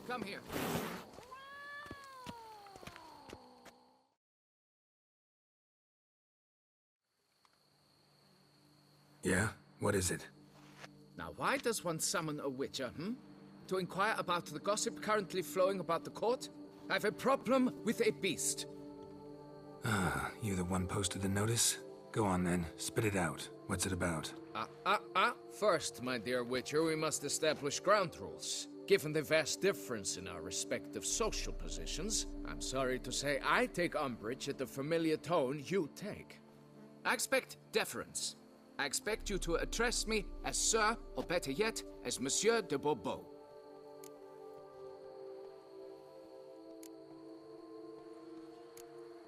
Come here. Yeah? What is it? Now, why does one summon a witcher, To inquire about the gossip currently flowing about the court? I've a problem with a beast. You the one posted the notice? Go on then, spit it out. What's it about? First, my dear witcher, we must establish ground rules. Given the vast difference in our respective social positions, I'm sorry to say I take umbrage at the familiar tone you take. I expect deference. I expect you to address me as Sir, or better yet, as Monsieur de Bourbeau.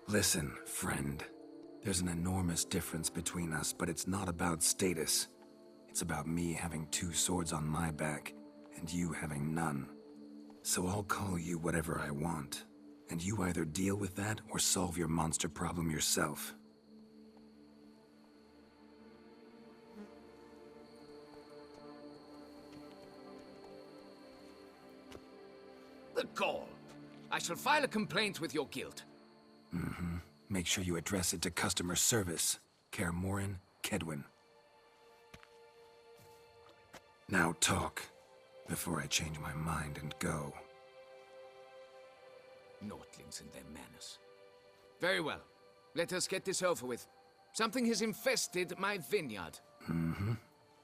Listen, friend. There's an enormous difference between us, but it's not about status. It's about me having 2 swords on my back, and you having none. So I'll call you whatever I want, and you either deal with that or solve your monster problem yourself. The gall! I shall file a complaint with your guild. Make sure you address it to customer service. Kaer Morhen, Kaedwen. Now talk, before I change my mind and go. Nordlings and their manners. Very well. Let us get this over with. Something has infested my vineyard.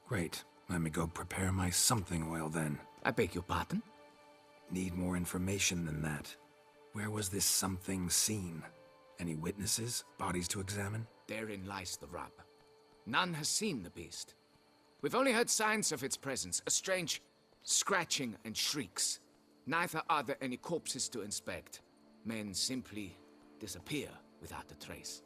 Great. Let me go prepare my something oil then. I beg your pardon? Need more information than that. Where was this something seen? Any witnesses? Bodies to examine? Therein lies the rub. None has seen the beast. We've only heard signs of its presence, a strange scratching and shrieks. Neither are there any corpses to inspect. Men simply disappear without a trace.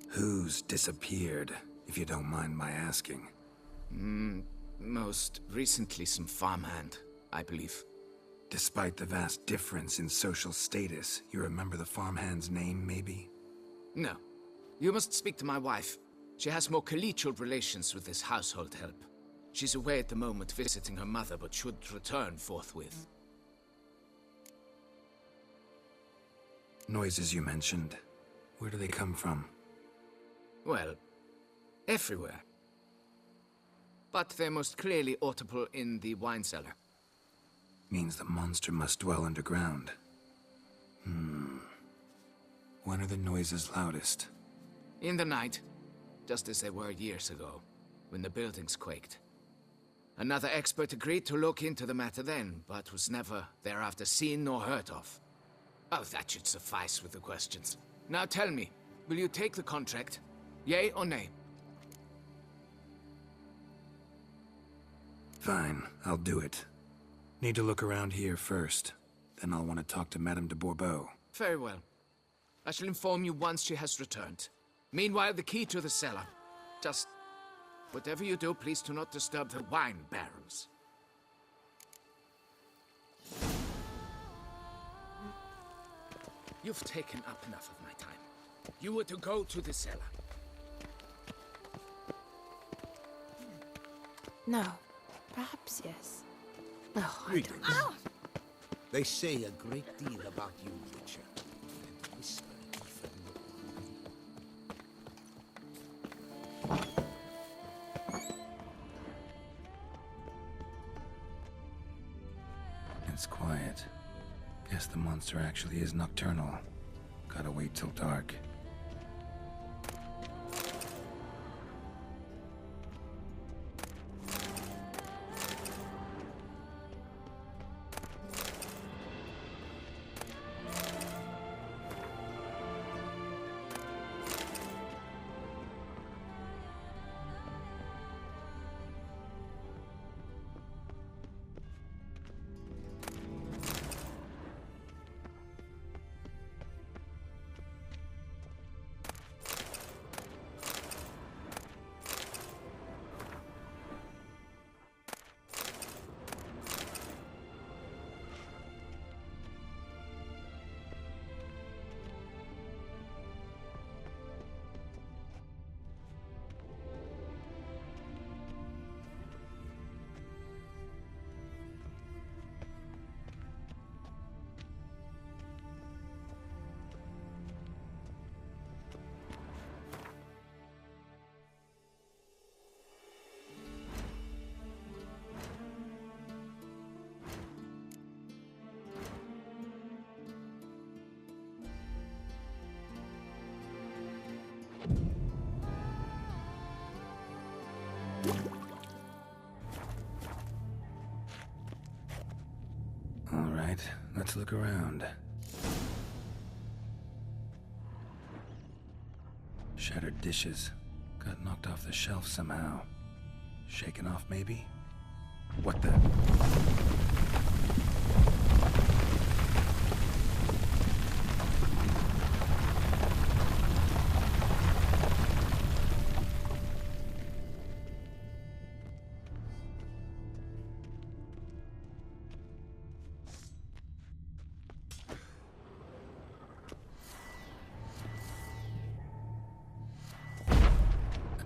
Who's disappeared, if you don't mind my asking? Most recently some farmhand, I believe. Despite the vast difference in social status, you remember the farmhand's name, maybe? No. You must speak to my wife. She has more collegial relations with this household help. She's away at the moment visiting her mother, but should return forthwith. Noises you mentioned. Where do they come from? Well, everywhere. But they're most clearly audible in the wine cellar. Means the monster must dwell underground. When are the noises loudest? In the night, just as they were years ago, when the buildings quaked. Another expert agreed to look into the matter then, but was never thereafter seen nor heard of. Oh, that should suffice with the questions. Now tell me, will you take the contract? Yea or nay? Fine, I'll do it. Need to look around here first. Then I'll want to talk to Madame de Bourbeau. Very well. I shall inform you once she has returned. Meanwhile, the key to the cellar. Just... whatever you do, please do not disturb the wine barrels. You've taken up enough of my time. You were to go to the cellar. No. Perhaps yes. Oh, I Greetings. don't know. They say a great deal about you, Witcher. And whisper even It's quiet. Guess the monster actually is nocturnal. Gotta wait till dark. All right, let's look around. Shattered dishes. Got knocked off the shelf somehow. Shaken off, maybe? What the?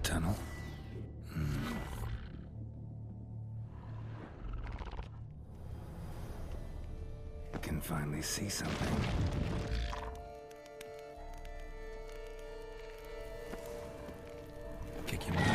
Tunnel? I can finally see something. Kick him out.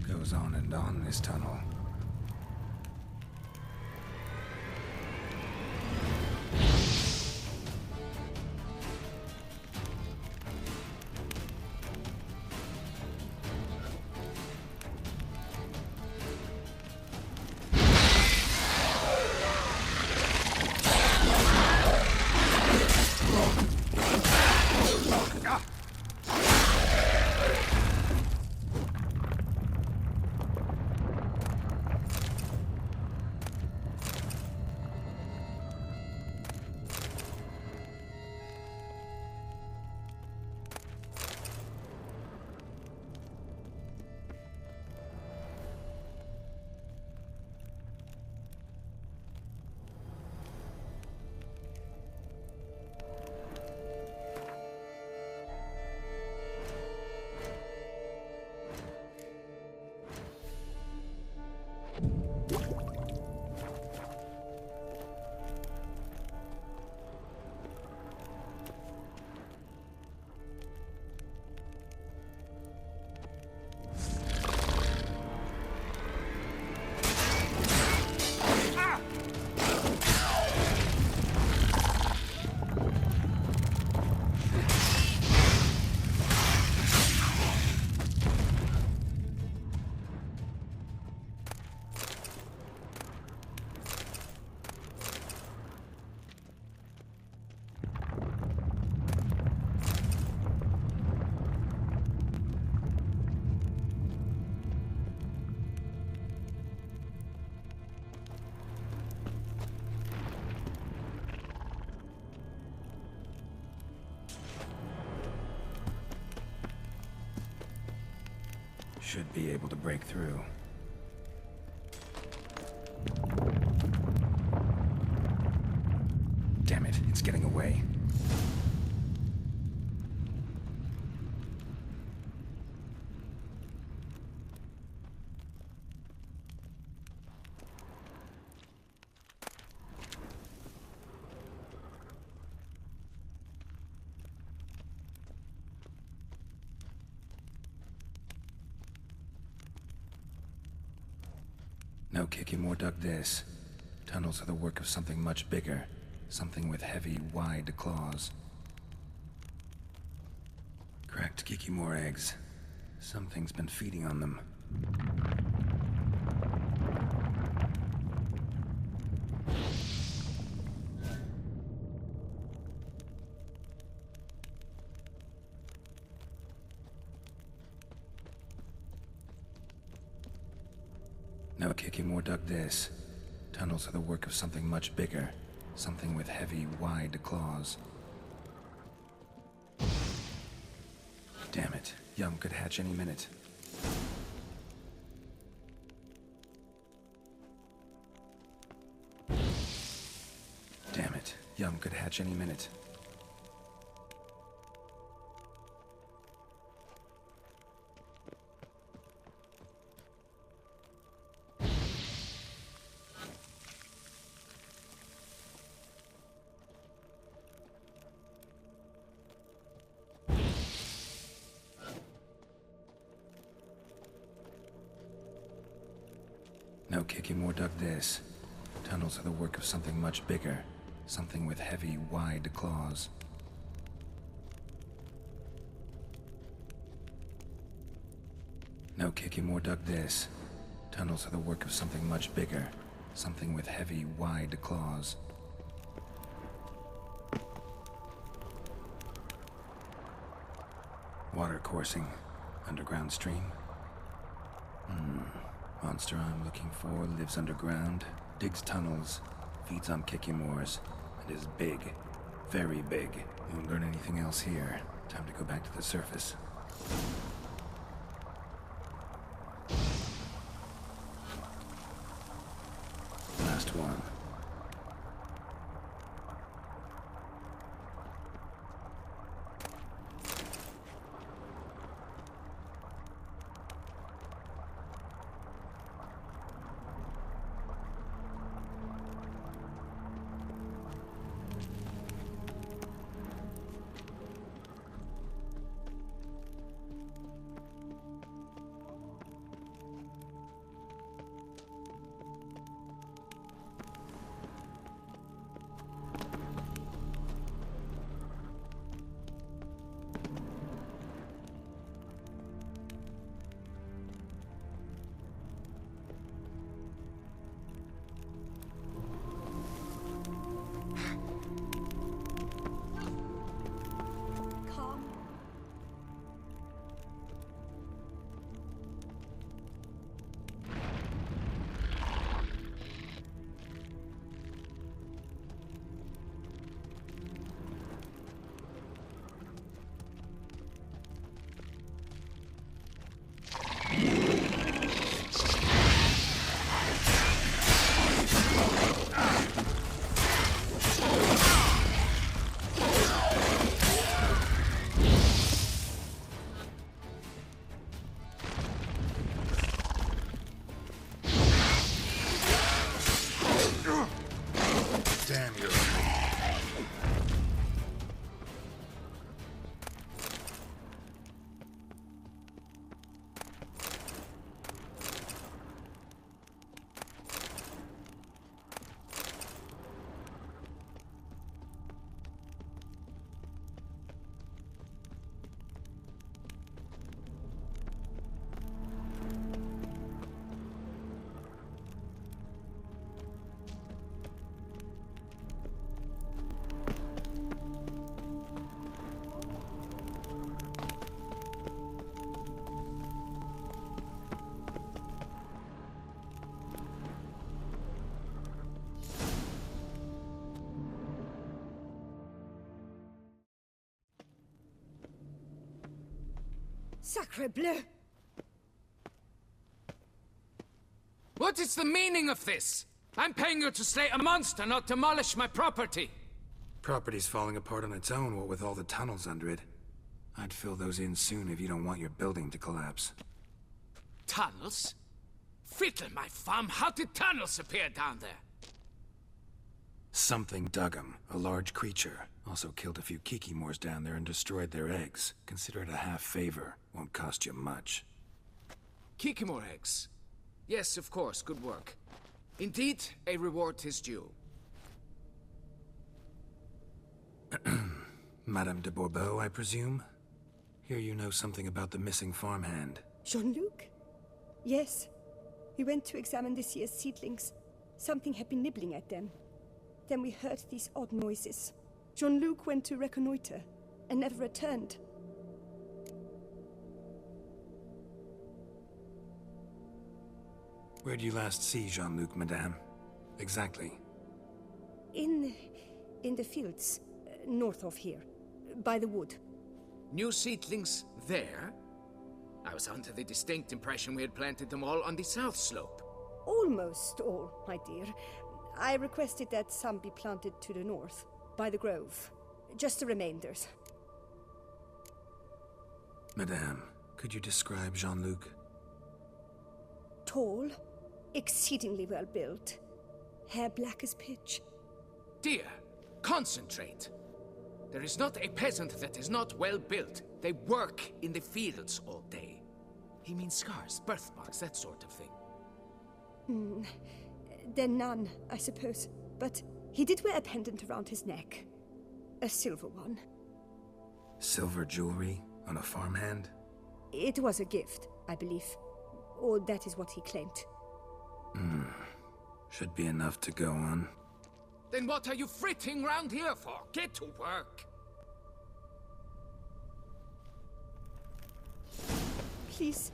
Goes on and on, this tunnel. Should be able to break through. Damn it, it's getting away. No Kikimor dug this. Tunnels are the work of something much bigger. Something with heavy, wide claws. Cracked Kikimor eggs. Something's been feeding on them. No Kikimor dug this. Tunnels are the work of something much bigger. Something with heavy, wide claws. Damn it. Yum could hatch any minute. Damn it. Yum could hatch any minute. No kicking more dug this. Tunnels are the work of something much bigger. Something with heavy, wide claws. No kicking more dug this. Tunnels are the work of something much bigger. Something with heavy, wide claws. Water coursing. Underground stream. Monster I'm looking for lives underground, digs tunnels, feeds on Kikimores, and is big. Very big. Won't learn anything else here. Time to go back to the surface. Last one. Damn you. Sacre bleu! What is the meaning of this? I'm paying you to slay a monster, not demolish my property. Property's falling apart on its own, what with all the tunnels under it. I'd fill those in soon if you don't want your building to collapse. Tunnels? Fiddle my thumb, how did tunnels appear down there? Something dug 'em. A large creature. Also killed a few Kikimores down there and destroyed their eggs. Consider it a half favor. Won't cost you much. Kikimore eggs. Yes, of course, good work. Indeed, a reward is due. Madame de Bourbeau, I presume? Hear you know something about the missing farmhand. Jean-Luc? Yes. We went to examine this year's seedlings. Something had been nibbling at them. Then we heard these odd noises. Jean-Luc went to reconnoiter and never returned. Where did you last see Jean-Luc, madame? Exactly. In the fields, north of here, by the wood. New seedlings there? I was under the distinct impression we had planted them all on the south slope. Almost all, my dear. I requested that some be planted to the north, by the grove. Just the remainders. Madame, could you describe Jean-Luc? Tall, exceedingly well built. Hair black as pitch. Dear, concentrate. There is not a peasant that is not well built. They work in the fields all day. He means scars, birthmarks, that sort of thing. Then none, I suppose. But he did wear a pendant around his neck. A silver one. Silver jewelry on a farmhand? It was a gift, I believe. Or that is what he claimed. Should be enough to go on. Then what are you fritting round here for? Get to work! Please,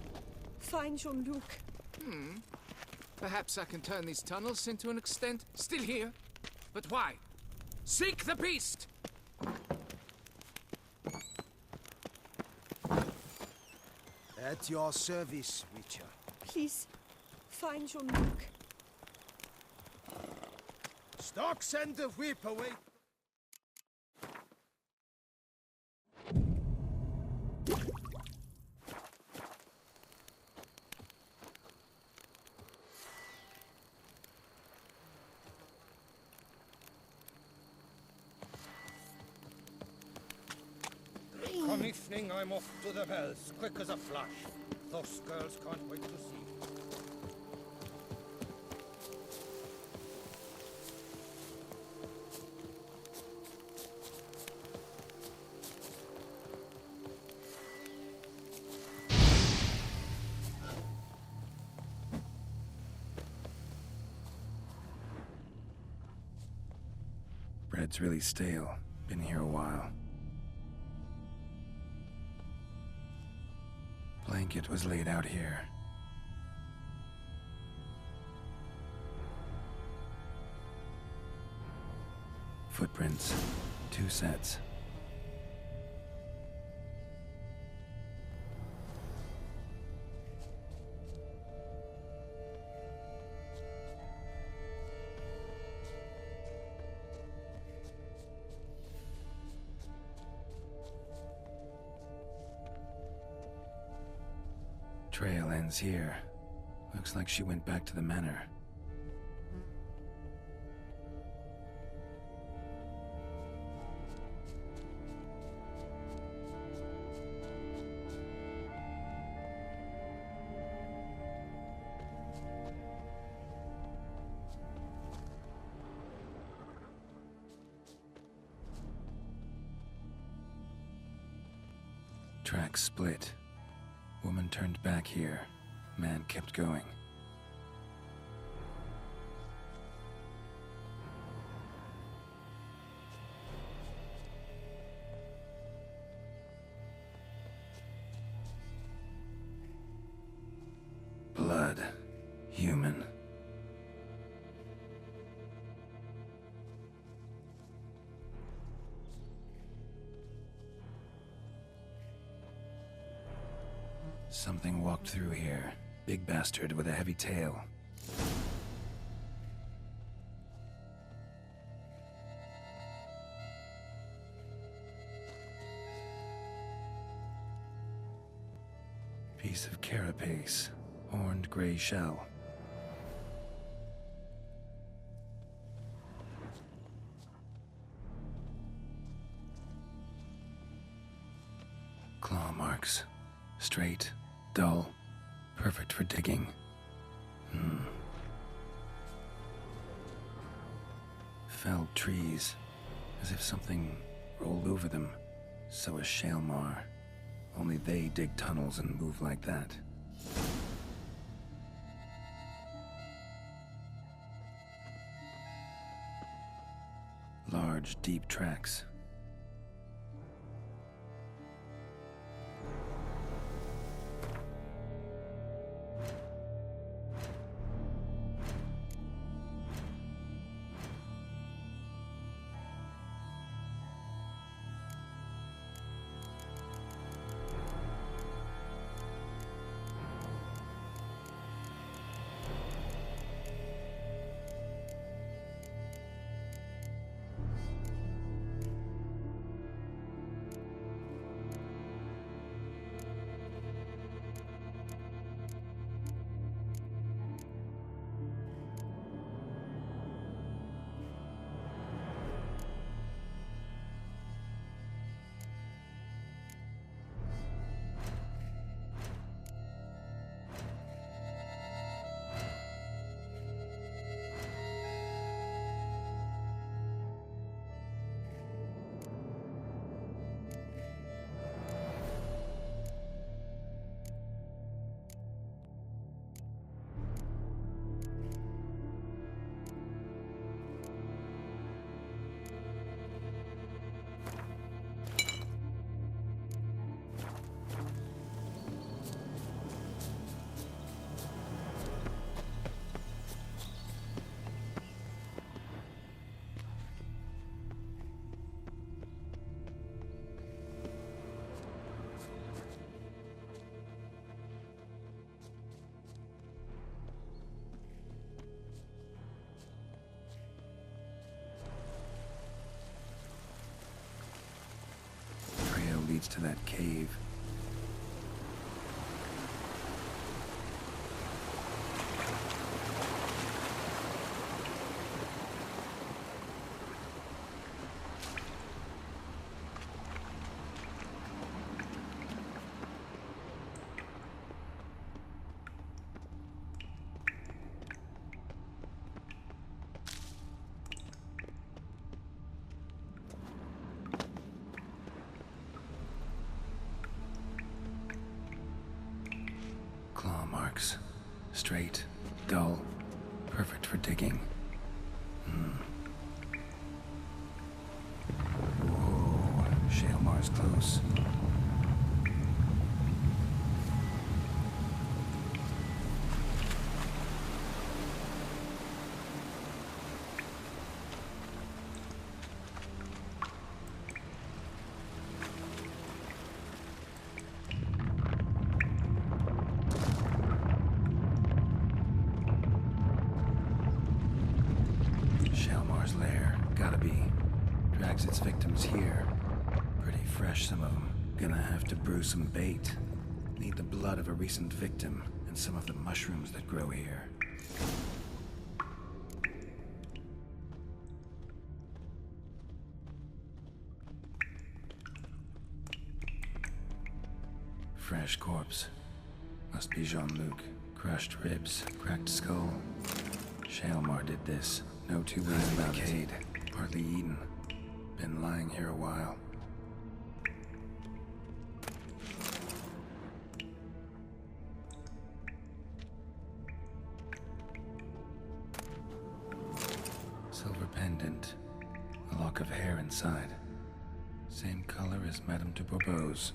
find Jean-Luc. Perhaps I can turn these tunnels into an extent. Still here? But why? Seek the beast! At your service, Witcher. Please, find Jean-Luc. Stock send the whip away. Come evening, I'm off to the wells, quick as a flash. Those girls can't wait to see me. Bread's really stale. Been here a while. Blanket was laid out here. Footprints. 2 sets. Trail ends here. Looks like she went back to the manor. Tracks split. Woman turned back here. Man kept going. Blood. Human. Something walked through here. Big bastard with a heavy tail. Piece of carapace. Horned gray shell. Claw marks. Straight. Dull. Perfect for digging. Felled trees. As if something rolled over them. So is Shaelmar. Only they dig tunnels and move like that. Large, deep tracks. to that cave. Claw marks. Straight, dull, perfect for digging. Whoa, Shaelmar's close. Shaelmar's lair, gotta be. Drags its victims here. Pretty fresh, some of them. Gonna have to brew some bait. Need the blood of a recent victim and some of the mushrooms that grow here. Fresh corpse. Must be Jean-Luc. Crushed ribs, cracked skull. Shaelmar did this. No two ways about it. Partly eaten. Been lying here a while. Silver pendant. A lock of hair inside. Same color as Madame de Bourbeau's.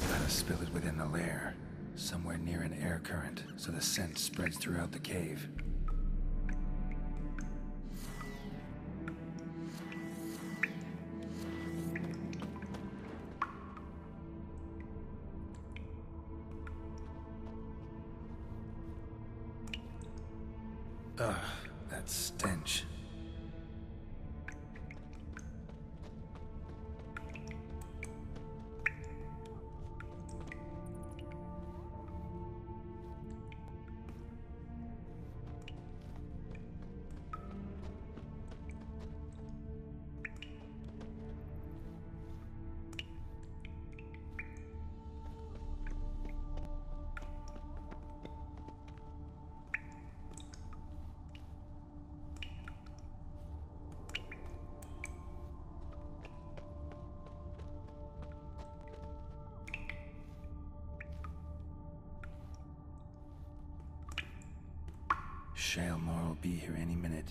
Gotta spill it within the lair, somewhere near an air current, so the scent spreads throughout the cave. Ugh, that stench. Shaelmore will be here any minute.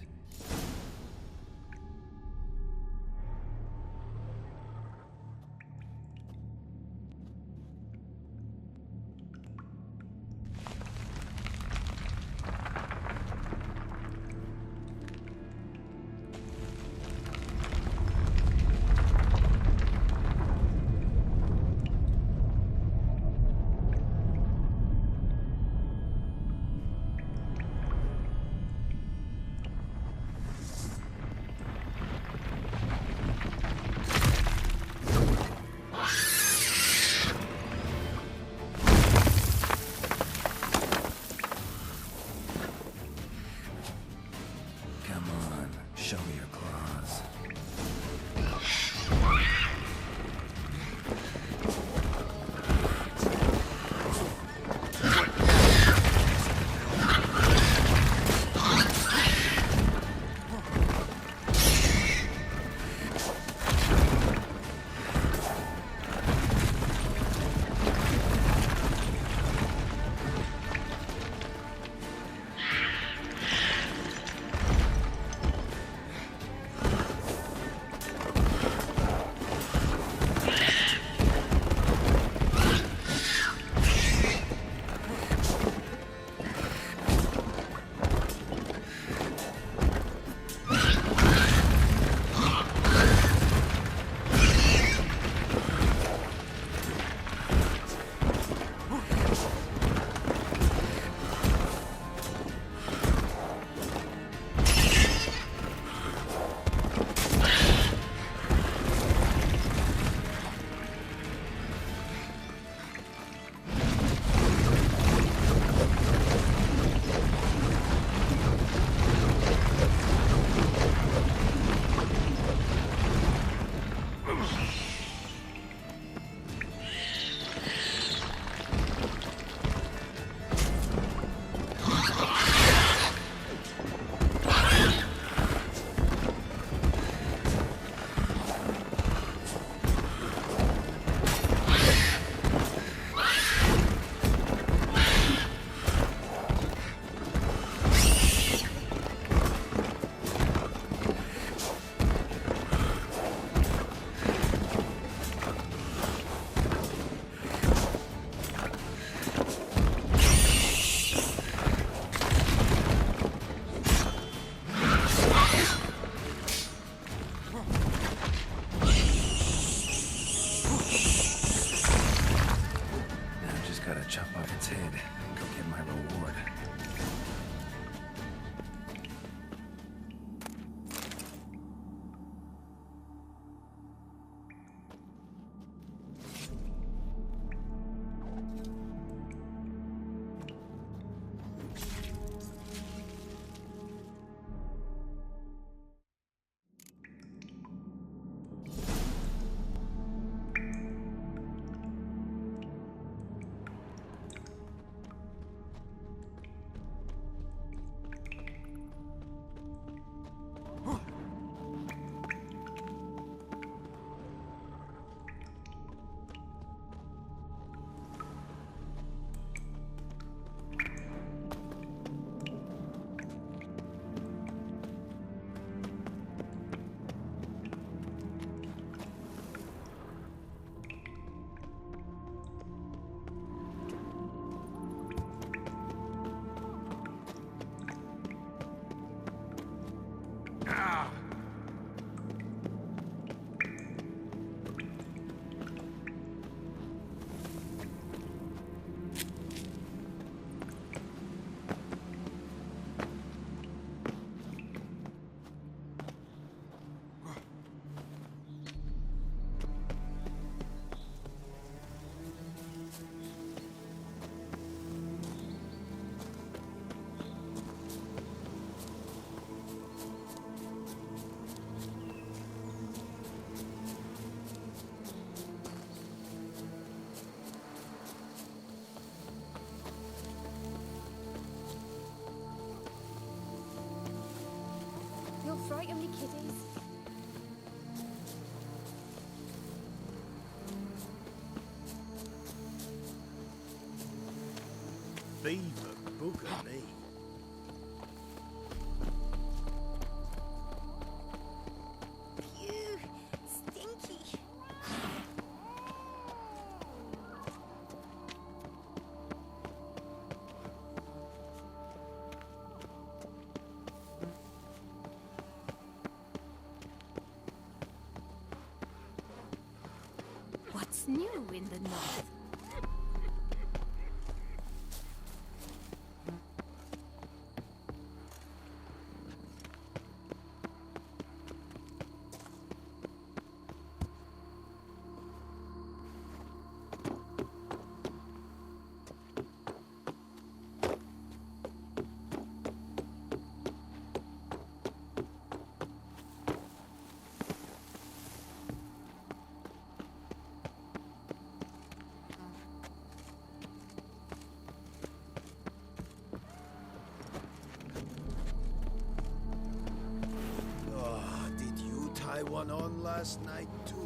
Show me your claws. Chop off its head and go get my reward. You'll frighten me, kiddies. Beaver bugger me. What's new in the north? Did you tie one on last night, too?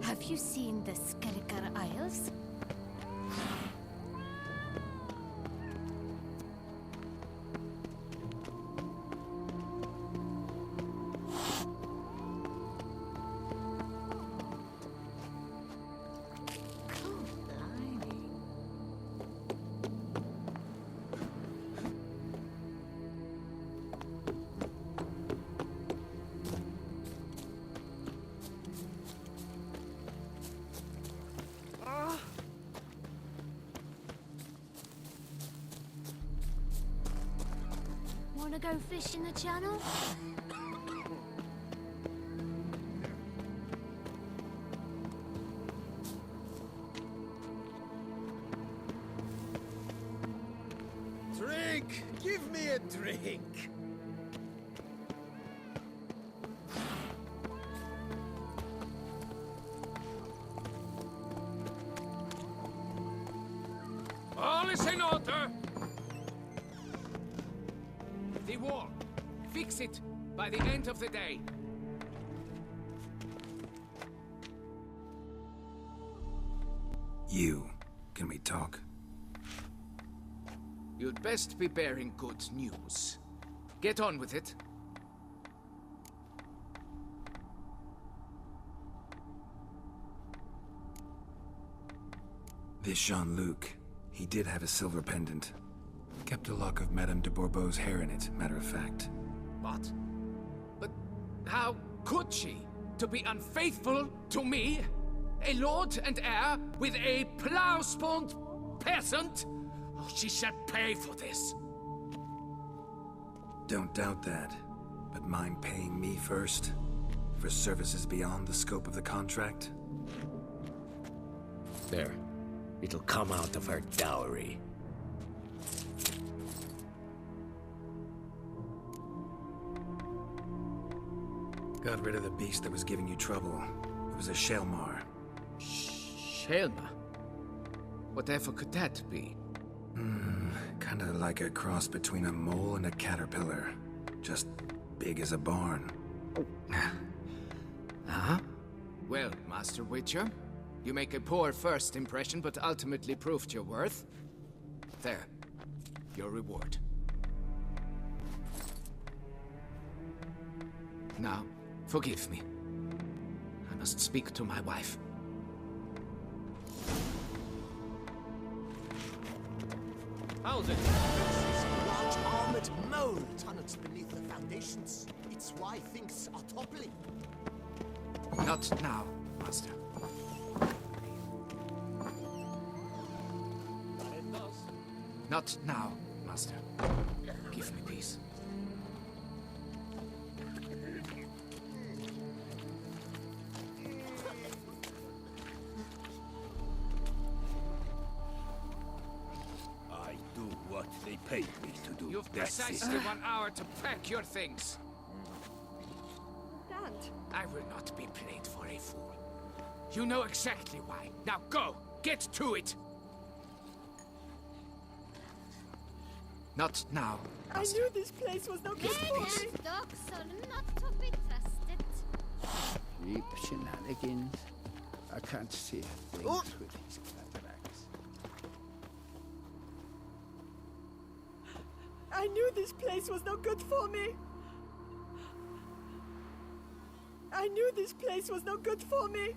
Have you seen the Skelliger Isles? Wanna go fish in the channel? Drink! Give me a drink! All is in order! The wall. Fix it by the end of the day. You. Can we talk? You'd best be bearing good news. Get on with it. This Jean-Luc, he did have a silver pendant. Kept a lock of Madame de Bourbeau's hair in it, matter of fact. What? But how could she? To be unfaithful to me? A lord and heir with a plow-spawned peasant? Oh, she shall pay for this. Don't doubt that. But mind paying me first? For services beyond the scope of the contract? There. It'll come out of her dowry. Got rid of the beast that was giving you trouble. It was a Shelmar. Shelma? Whatever could that be? Kinda like a cross between a mole and a caterpillar. Just big as a barn. Huh? Well, Master Witcher, you make a poor first impression, but ultimately proved your worth. There. Your reward. Now, forgive me. I must speak to my wife. How's it? Large armored mole tunnels beneath the foundations. It's why things are toppling. Not now, Master. Not now, Master. Give me peace. I do what they paid me to do. You've That's it. precisely 1 hour to pack your things. Dad, I will not be played for a fool. You know exactly why. Now go! Get to it! Not now, I Master. knew this place was no good for me. Dogs are not to be trusted. Cheap shenanigans. I can't see things with these cataracts. I knew this place was no good for me. I knew this place was no good for me.